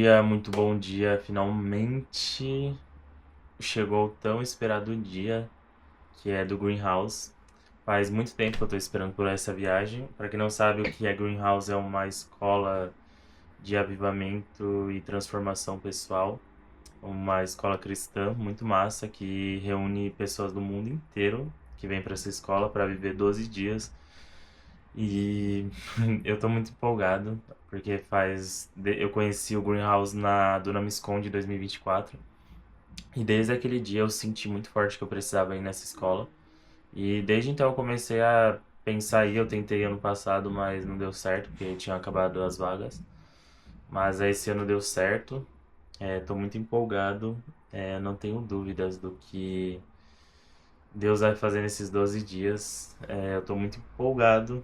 dia, muito bom dia. Finalmente chegou o tão esperado dia, que é do Greenhouse. Faz muito tempo que eu tô esperando por essa viagem. Para quem não sabe o que é Greenhouse, é uma escola de avivamento e transformação pessoal, uma escola cristã muito massa que reúne pessoas do mundo inteiro que vêm para essa escola para viver 12 dias. E eu tô muito empolgado, porque eu conheci o Greenhouse na Dunamis Con de 2024, e desde aquele dia eu senti muito forte que eu precisava ir nessa escola. E desde então eu comecei a pensar aí, eu tentei ano passado, mas não deu certo, porque tinha acabado as vagas. Mas aí esse ano deu certo, tô muito empolgado, não tenho dúvidas do que Deus vai fazer nesses 12 dias. Eu tô muito empolgado.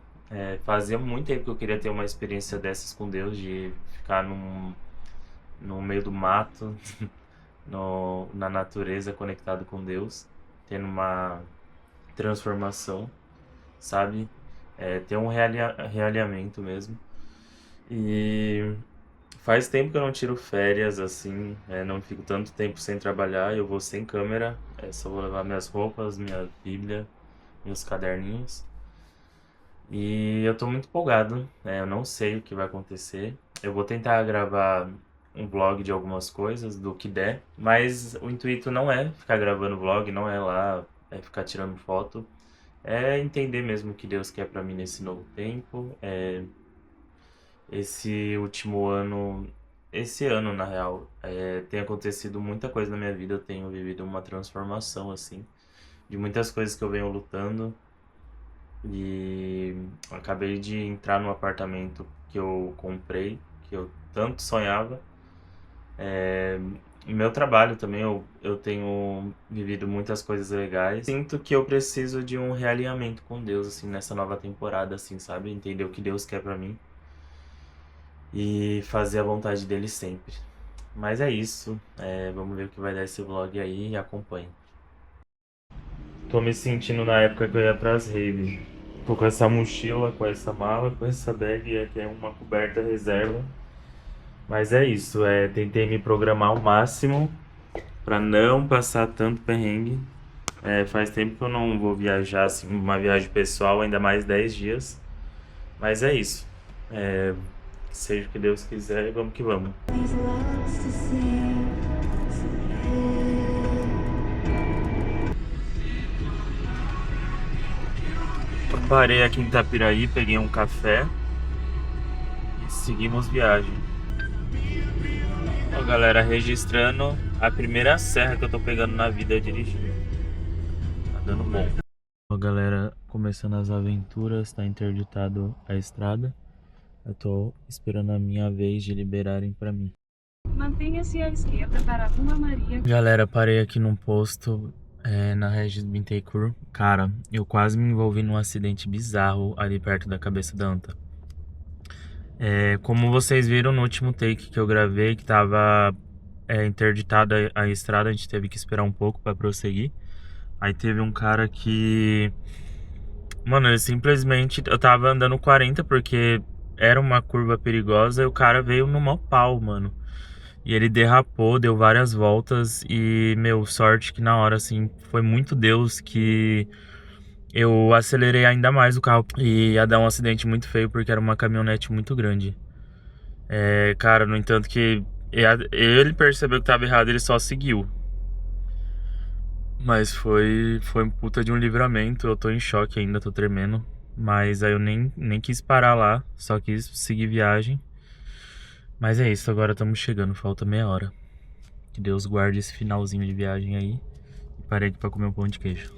Fazia muito tempo que eu queria ter uma experiência dessas com Deus, de ficar no meio do mato, na natureza, conectado com Deus, tendo uma transformação, sabe? Ter um realinhamento mesmo. E faz tempo que eu não tiro férias, assim, não fico tanto tempo sem trabalhar, eu vou sem câmera, só vou levar minhas roupas, minha Bíblia, meus caderninhos. E eu tô muito empolgado, eu não sei o que vai acontecer. Eu vou tentar gravar um vlog de algumas coisas, do que der, mas o intuito não é ficar gravando vlog, não é lá, ficar tirando foto. É entender mesmo o que Deus quer pra mim nesse novo tempo. Esse último ano, esse ano na real, tem acontecido muita coisa na minha vida, eu tenho vivido uma transformação, assim, de muitas coisas que eu venho lutando. E acabei de entrar no apartamento que eu comprei, que eu tanto sonhava. E meu trabalho também, eu tenho vivido muitas coisas legais. Sinto que eu preciso de um realinhamento com Deus, assim, nessa nova temporada, assim, sabe? Entender o que Deus quer pra mim e fazer a vontade dele sempre. Mas é isso, vamos ver o que vai dar esse vlog aí e acompanhe. Tô me sentindo na época que eu ia pras raves. Tô com essa mochila, com essa mala, com essa bag e aqui é uma coberta reserva. Mas é isso, tentei me programar ao máximo pra não passar tanto perrengue. Faz tempo que eu não vou viajar, assim, uma viagem pessoal, ainda mais 10 dias. Mas é isso. Seja o que Deus quiser e vamos que vamos. Parei aqui em Itapiraí, peguei um café e seguimos viagem. Ó, galera, registrando a primeira serra que eu tô pegando na vida dirigindo. Tá dando bom. Ó, galera, começando as aventuras, tá interditado a estrada. Eu tô esperando a minha vez de liberarem pra mim. Mantenha-se à esquerda para a Rua Maria. Galera, parei aqui num posto na Regis Bittencourt. Cara, eu quase me envolvi num acidente bizarro ali perto da cabeça da anta. Como vocês viram no último take que eu gravei, que tava interditada a estrada, a gente teve que esperar um pouco pra prosseguir. Aí teve um cara que... Mano, ele simplesmente... Eu tava andando 40 porque era uma curva perigosa e o cara veio no maior pau, mano. E ele derrapou, deu várias voltas e, meu, sorte que na hora, assim, foi muito Deus que eu acelerei ainda mais o carro e ia dar um acidente muito feio porque era uma caminhonete muito grande. Cara, no entanto que ele percebeu que tava errado, ele só seguiu. Mas foi um puta de um livramento, eu tô em choque ainda, tô tremendo. Mas aí eu nem quis parar lá, só quis seguir viagem. Mas é isso, agora estamos chegando, falta meia hora. Que Deus guarde esse finalzinho de viagem aí. E parei aqui pra comer um pão de queijo.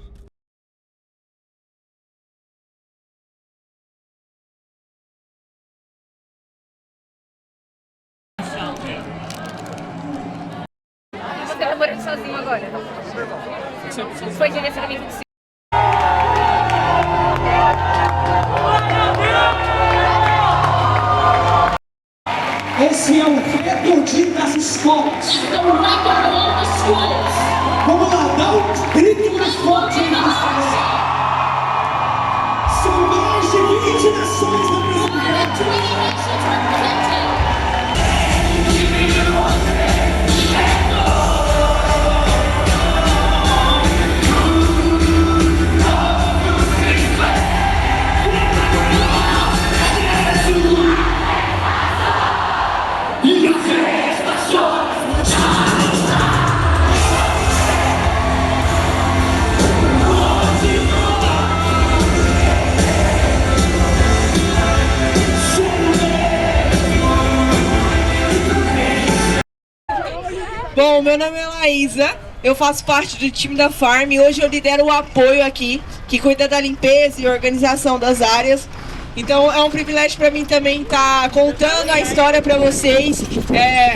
Você tá morando sozinho agora? Foi direcionamento de Esse é o recorde das escolas. Vamos lá, dá um grito mais forte aí nas escolas. São mais de 20 nações representadas. Bom, meu nome é Laísa, eu faço parte do time da Farm e hoje eu lidero o apoio aqui, que cuida da limpeza e organização das áreas. Então é um privilégio para mim também estar contando a história para vocês,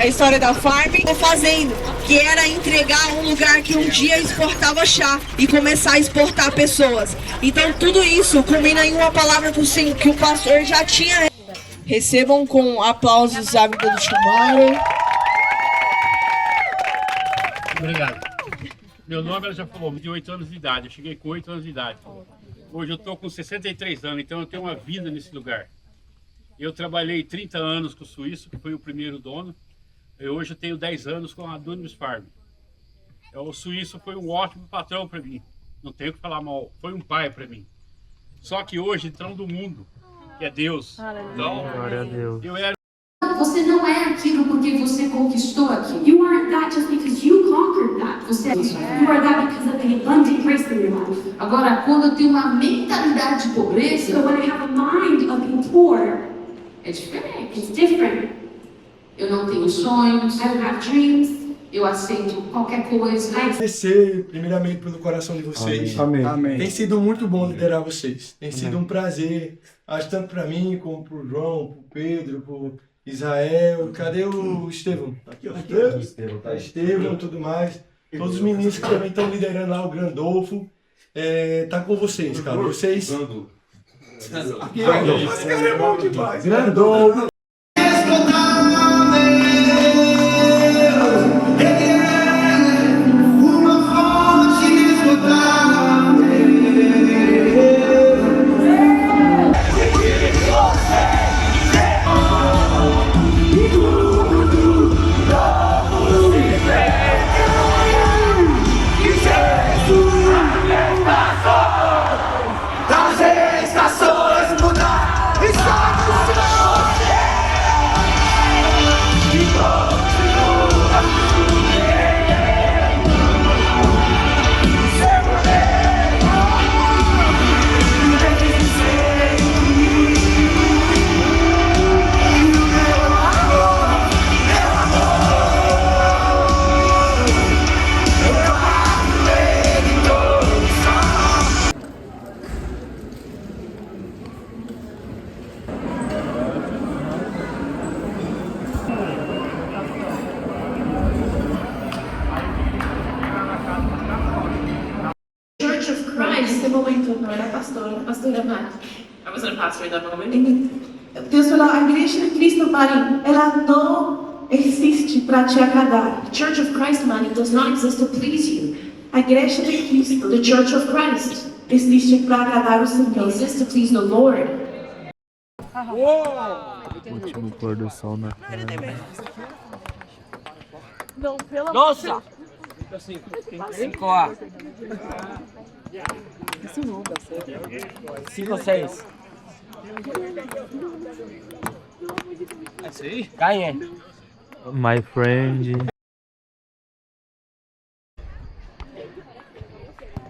a história da Farm. Estou fazendo, que era entregar um lugar que um dia exportava chá e começar a exportar pessoas. Então tudo isso culmina em uma palavra que o pastor já tinha. Recebam com aplausos a vida do Shumaro. Obrigado. Meu nome, ela já falou, de 8 anos de idade. Eu cheguei com 8 anos de idade. Hoje eu estou com 63 anos, então eu tenho uma vida nesse lugar. Eu trabalhei 30 anos com o Suíço, que foi o primeiro dono. E hoje eu tenho 10 anos com a Dunamis Farm. O Suíço foi um ótimo patrão para mim. Não tenho que falar mal. Foi um pai para mim. Só que hoje, entrão do mundo, que é Deus. Então, Glória a Deus. eu era... Você não é aquilo porque você conquistou aquilo. You aren't that just because you conquered that. Você é isso. You are that because of the abundant grace in your life. Agora, quando eu tenho uma mentalidade de pobreza, so when I have a mind of being poor, é diferente. It's different. Eu não tenho sonhos. I don't have dreams. Eu aceito qualquer coisa. Agradecer primeiramente pelo coração de vocês. Amém. Amém. Tem sido muito bom liderar vocês. Tem sido um prazer. Acho tanto para mim como para o João, para o Pedro, para o Israel. Cadê o Estevão? Aqui, ó. Estevão, tudo mais. Todos os meninos que também estão liderando lá, o Grandolfo. Tá com vocês, cara. Vocês. Aqui, esse cara é bom demais. Grandolfo. Pastora Mari. I wasn't a pastor at that moment. Deus falou, a igreja de Cristo, Mari, ela não existe para te agradar. The Church of Christ, Mari, does not exist to please you. A igreja de Cristo, the Church of Christ, existe para agradar o Senhor. Exists to please the Lord. Último pôr do sol na terra. Não, pela Nossa! 5A. 5 ou 6? É isso aí? Ganhei. My friend.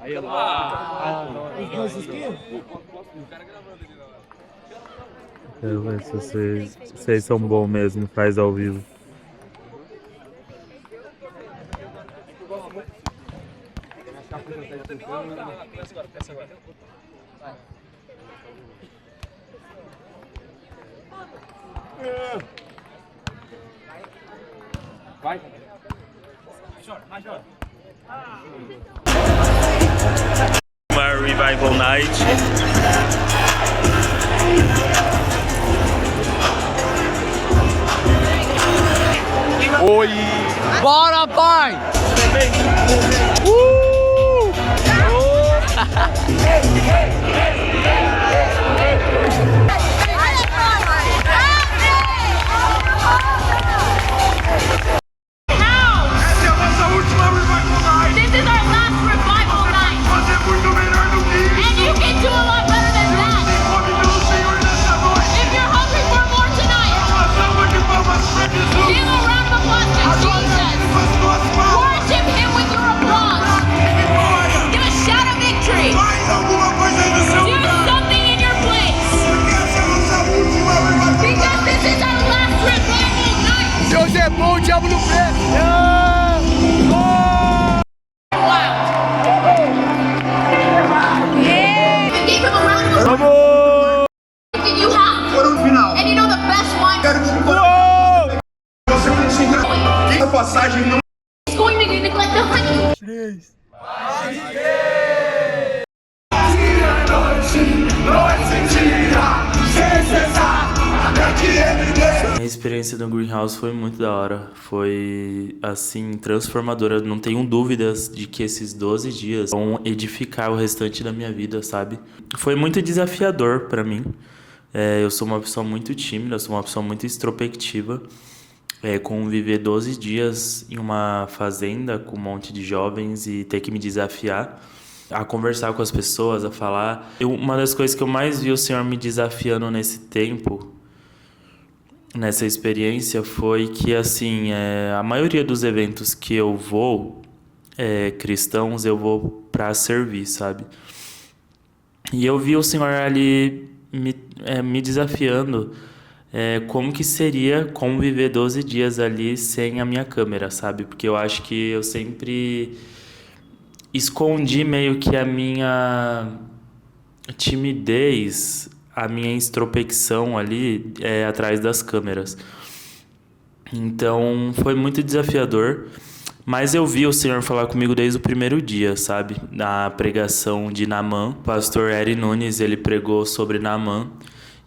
Aí, lá. Quero ver se vocês são bons mesmo, faz ao vivo. Vai. Major. Uma Revival Night. Oi! Bora, pai! Deus é bom, o diabo não presta. passagem não... It's going to neglect the honey. A experiência do Greenhouse foi muito da hora, foi assim transformadora, não tenho dúvidas de que esses 12 dias vão edificar o restante da minha vida, sabe? Foi muito desafiador pra mim, eu sou uma pessoa muito tímida, sou uma pessoa muito extrospectiva, conviver 12 dias em uma fazenda com um monte de jovens e ter que me desafiar a conversar com as pessoas, a falar. Uma das coisas que eu mais vi o Senhor me desafiando nesse tempo, nessa experiência, foi que assim, a maioria dos eventos que eu vou, cristãos, eu vou para servir, sabe? E eu vi o Senhor ali me desafiando, como que seria conviver 12 dias ali sem a minha câmera, sabe? Porque eu acho que eu sempre escondi meio que a minha timidez, a minha introspecção ali atrás das câmeras. Então foi muito desafiador, mas eu vi o Senhor falar comigo desde o primeiro dia, sabe? Na pregação de Naamã, o pastor Eri Nunes, ele pregou sobre Naamã.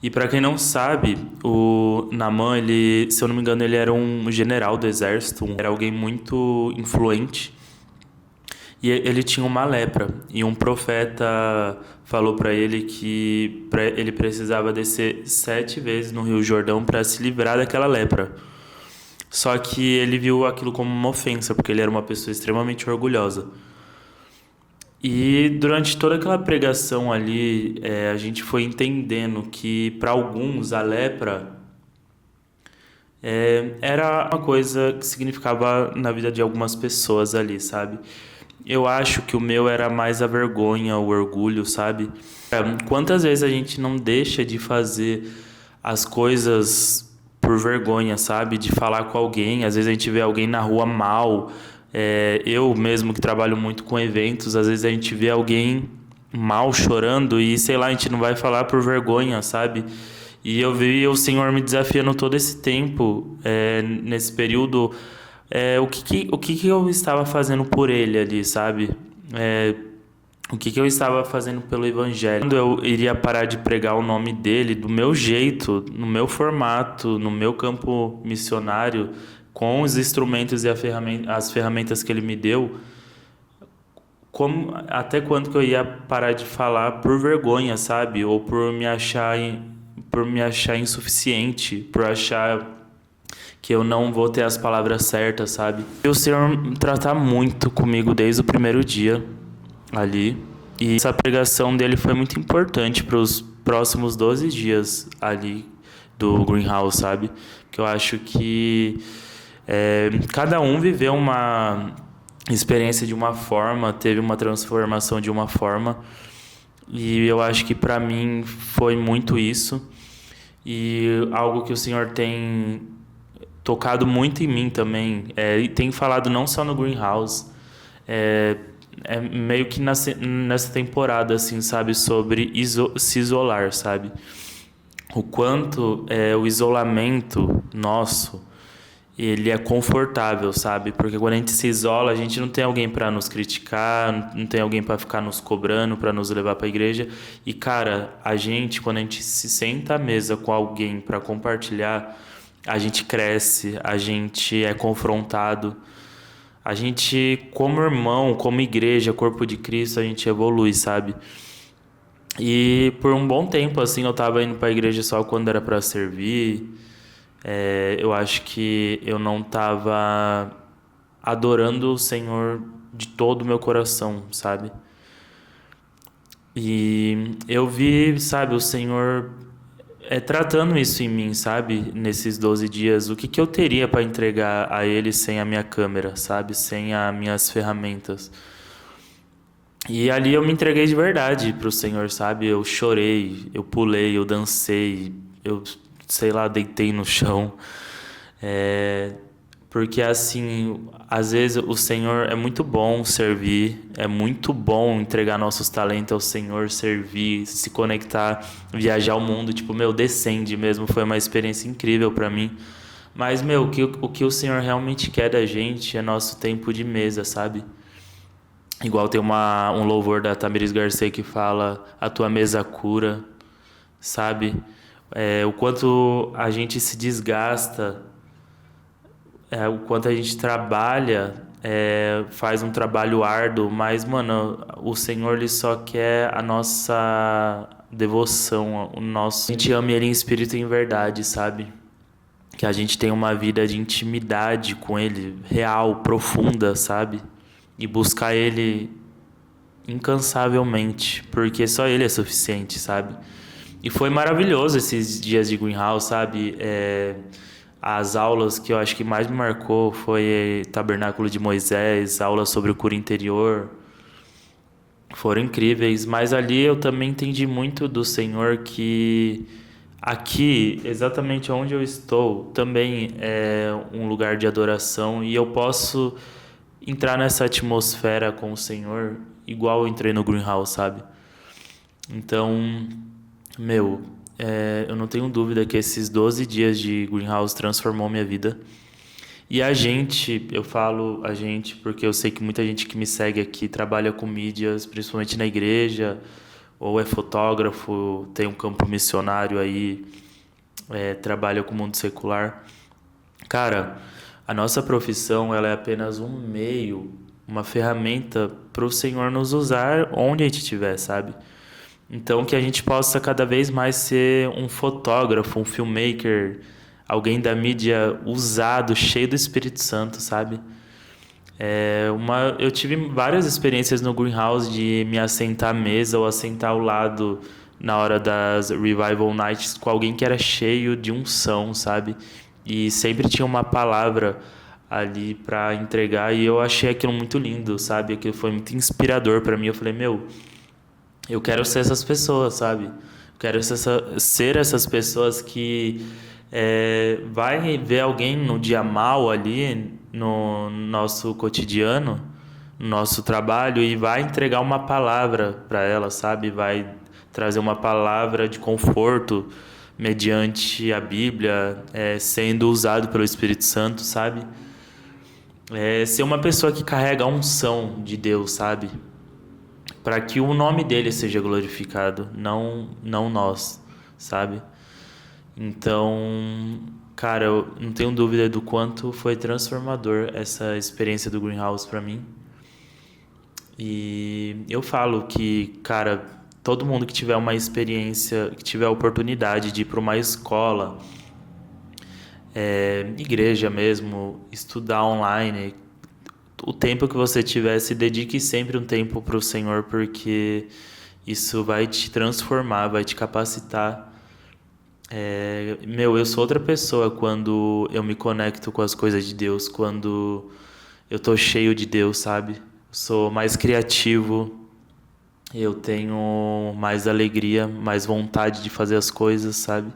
E para quem não sabe, o Naamã, ele, se eu não me engano, ele era um general do exército, era alguém muito influente. E ele tinha uma lepra, e um profeta falou para ele que ele precisava descer 7 vezes no Rio Jordão para se livrar daquela lepra. Só que ele viu aquilo como uma ofensa, porque ele era uma pessoa extremamente orgulhosa. E durante toda aquela pregação ali, a gente foi entendendo que para alguns a lepra era uma coisa que significava na vida de algumas pessoas ali, sabe? Eu acho que o meu era mais a vergonha, o orgulho, sabe? Quantas vezes a gente não deixa de fazer as coisas por vergonha, sabe? De falar com alguém, às vezes a gente vê alguém na rua mal. Eu mesmo que trabalho muito com eventos, às vezes a gente vê alguém mal chorando e, sei lá, a gente não vai falar por vergonha, sabe? E eu vi o Senhor me desafiando todo esse tempo, nesse período. O que eu estava fazendo por ele ali, sabe? O que eu estava fazendo pelo Evangelho. Quando eu iria parar de pregar o nome dele do meu jeito, no meu formato, no meu campo missionário, com os instrumentos e as ferramentas que ele me deu, até quando que eu ia parar de falar por vergonha, sabe? Ou por me achar insuficiente, por achar que eu não vou ter as palavras certas, sabe? E o Senhor tratar muito comigo desde o primeiro dia ali. E essa pregação dele foi muito importante para os próximos 12 dias ali do Greenhouse, sabe? Porque eu acho que cada um viveu uma experiência de uma forma, teve uma transformação de uma forma. E eu acho que para mim foi muito isso. E algo que o Senhor tem tocado muito em mim também, e tem falado não só no Greenhouse, meio que nessa temporada, assim, sabe, sobre se isolar, sabe? O quanto o isolamento nosso, ele é confortável, sabe? Porque quando a gente se isola, a gente não tem alguém para nos criticar, não tem alguém para ficar nos cobrando, para nos levar para a igreja. E, cara, quando a gente se senta à mesa com alguém para compartilhar, a gente cresce, a gente é confrontado, a gente, como irmão, como igreja, corpo de Cristo, a gente evolui, sabe? E por um bom tempo, assim, eu tava indo pra igreja só quando era para servir. Eu acho que eu não tava adorando o Senhor de todo o meu coração, sabe? E eu vi, sabe, o Senhor tratando isso em mim, sabe? Nesses 12 dias, o que eu teria para entregar a Ele sem a minha câmera, sabe? Sem as minhas ferramentas. E ali eu me entreguei de verdade pro Senhor, sabe? Eu chorei, eu pulei, eu dancei, eu, sei lá, deitei no chão. Porque assim, às vezes o Senhor é muito bom servir, é muito bom entregar nossos talentos ao Senhor, servir, se conectar, viajar o mundo, tipo, Descende mesmo, foi uma experiência incrível pra mim. Mas, meu, o que o Senhor realmente quer da gente é nosso tempo de mesa, sabe? Igual tem um louvor da Tamiris Garcia que fala: a tua mesa cura, sabe? O quanto a gente se desgasta, o quanto a gente trabalha, faz um trabalho árduo, mas, mano, o Senhor ele só quer a nossa devoção, a gente ama Ele em espírito e em verdade, sabe? Que a gente tenha uma vida de intimidade com Ele, real, profunda, sabe? E buscar Ele incansavelmente, porque só Ele é suficiente, sabe? E foi maravilhoso esses dias de Greenhouse, sabe? As aulas que eu acho que mais me marcou foi Tabernáculo de Moisés, aulas sobre o cura interior, foram incríveis. Mas ali eu também entendi muito do Senhor que aqui, exatamente onde eu estou, também é um lugar de adoração e eu posso entrar nessa atmosfera com o Senhor igual eu entrei no Greenhouse, sabe? Então, meu, eu não tenho dúvida que esses 12 dias de Greenhouse transformou minha vida. E a gente, eu falo a gente porque eu sei que muita gente que me segue aqui trabalha com mídias, principalmente na igreja, ou é fotógrafo, tem um campo missionário aí, trabalha com o mundo secular. Cara, a nossa profissão ela é apenas um meio, uma ferramenta para o Senhor nos usar onde a gente estiver, sabe? Então que a gente possa cada vez mais ser um fotógrafo, um filmmaker, alguém da mídia usado, cheio do Espírito Santo, sabe? Eu tive várias experiências no Greenhouse de me assentar à mesa ou assentar ao lado na hora das Revival Nights com alguém que era cheio de unção, sabe? E sempre tinha uma palavra ali para entregar e eu achei aquilo muito lindo, sabe? Aquilo foi muito inspirador para mim. Eu falei, meu, eu quero ser essas pessoas, sabe? Eu quero ser essas pessoas que vai ver alguém no dia mal ali, no nosso cotidiano, no nosso trabalho, e vai entregar uma palavra para ela, sabe? Vai trazer uma palavra de conforto mediante a Bíblia, sendo usado pelo Espírito Santo, sabe? Ser uma pessoa que carrega a unção de Deus, sabe? Para que o nome dele seja glorificado, não nós, sabe? Então, cara, eu não tenho dúvida do quanto foi transformador essa experiência do Greenhouse para mim. E eu falo que, cara, todo mundo que tiver uma experiência, que tiver a oportunidade de ir para uma escola, igreja mesmo, estudar online, o tempo que você tiver, se dedique sempre um tempo para o Senhor, porque isso vai te transformar, vai te capacitar. Eu sou outra pessoa quando eu me conecto com as coisas de Deus, quando eu tô cheio de Deus, sabe? Sou mais criativo, eu tenho mais alegria, mais vontade de fazer as coisas, sabe?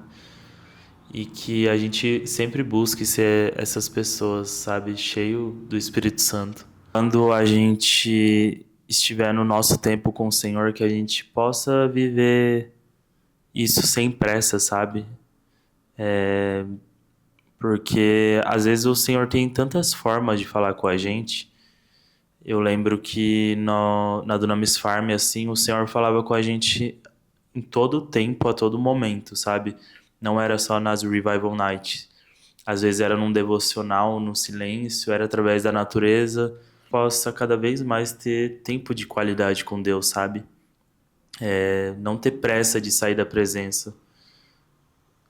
E que a gente sempre busque ser essas pessoas, sabe? Cheio do Espírito Santo. Quando a gente estiver no nosso tempo com o Senhor, que a gente possa viver isso sem pressa, sabe? Porque às vezes o Senhor tem tantas formas de falar com a gente. Eu lembro que na Dunamis Farm, assim, o Senhor falava com a gente em todo o tempo, a todo momento, sabe? Não era só nas Revival Nights. Às vezes era num devocional, no silêncio, era através da natureza. Possa cada vez mais ter tempo de qualidade com Deus, sabe? Não ter pressa de sair da presença.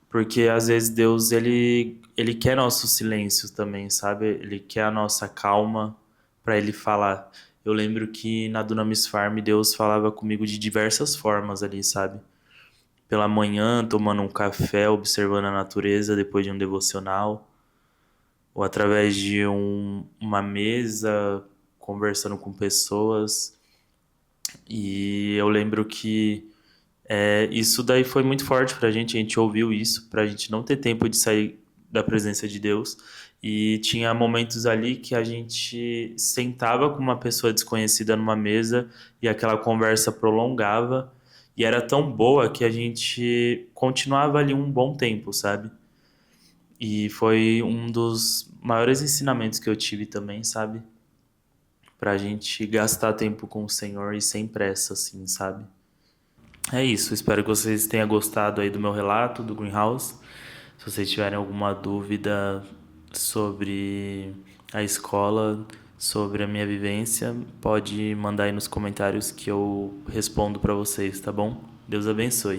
Porque às vezes Deus, ele quer nosso silêncio também, sabe? Ele quer a nossa calma para Ele falar. Eu lembro que na Dunamis Farm Deus falava comigo de diversas formas ali, sabe? Pela manhã, tomando um café, observando a natureza depois de um devocional. Ou através de uma mesa, conversando com pessoas. E eu lembro que isso daí foi muito forte pra gente. A gente ouviu isso, pra gente não ter tempo de sair da presença de Deus. E tinha momentos ali que a gente sentava com uma pessoa desconhecida numa mesa e aquela conversa prolongava. E era tão boa que a gente continuava ali um bom tempo, sabe? E foi um dos maiores ensinamentos que eu tive também, sabe? Pra gente gastar tempo com o Senhor e sem pressa, assim, sabe? É isso, espero que vocês tenham gostado aí do meu relato do Greenhouse. Se vocês tiverem alguma dúvida sobre a escola, sobre a minha vivência, pode mandar aí nos comentários que eu respondo pra vocês, tá bom? Deus abençoe.